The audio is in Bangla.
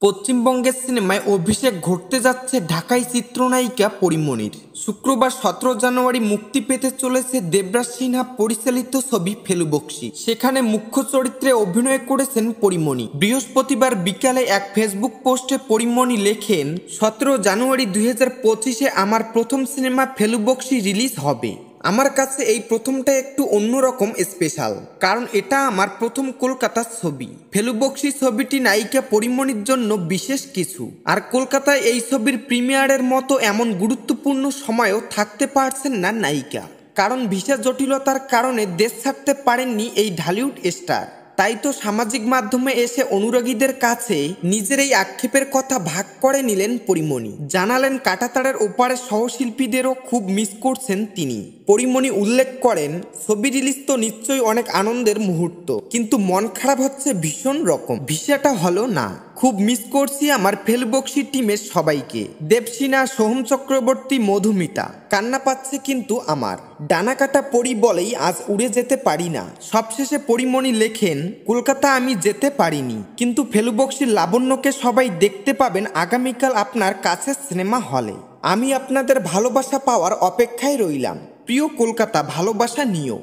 পশ্চিমবঙ্গের সিনেমায় অভিষেক ঘটতে যাচ্ছে ঢাকাই চিত্রনায়িকা পরীমনির। শুক্রবার 17 জানুয়ারি মুক্তি পেতে চলেছে দেবরাজ সিনহা পরিচালিত ছবি ফেলুবকশী। সেখানে মুখ্য চরিত্রে অভিনয় করেছেন পরীমনি। বৃহস্পতিবার বিকালে এক ফেসবুক পোস্টে পরীমনি লেখেন, 17 জানুয়ারি 2025-এ আমার প্রথম সিনেমা ফেলুবকশী রিলিজ হবে। আমার কাছে এই প্রথমটা একটু অন্যরকম স্পেশাল, কারণ এটা আমার প্রথম কলকাতার ছবি। ফেলুবকশী ছবিটি নায়িকা পরীমনির জন্য বিশেষ কিছু। আর কলকাতায় এই ছবির প্রিমিয়ারের মতো এমন গুরুত্বপূর্ণ সময়ও থাকতে পারছেন না নায়িকা, কারণ ভিসা জটিলতার কারণে দেশ ছাড়তে পারেননি এই ঢালিউড স্টার। তাই তো সামাজিক মাধ্যমে এসে অনুরাগীদের কাছে নিজের এই আক্ষেপের কথা ভাগ করে নিলেন পরীমনি। জানালেন কাঁটাতারের ওপারের সহশিল্পীদেরও খুব মিস করছেন তিনি। পরীমনি উল্লেখ করেন, ছবি রিলিজ তো নিশ্চয়ই অনেক আনন্দের মুহূর্ত, কিন্তু মন খারাপ হচ্ছে ভীষণ রকম। ভিসাটা হলো না। খুব মিস করছি আমার ফেলুবকশী টিমের সবাইকে। দেবসিনা, সোহম চক্রবর্তী, মধুমিতা। কান্না পাচ্ছে কিন্তু আমার। ডানা কাটা পরি বলেই আজ উড়ে যেতে পারি না। সবশেষে পরীমনি লেখেন, কলকাতা আমি যেতে পারিনি, কিন্তু ফেলুবকশীর লাবণ্যকে সবাই দেখতে পাবেন আগামীকাল আপনার কাছের সিনেমা হলে। আমি আপনাদের ভালোবাসা পাওয়ার অপেক্ষায় রইলাম। প্রিয় কলকাতা, ভালোবাসা নিও।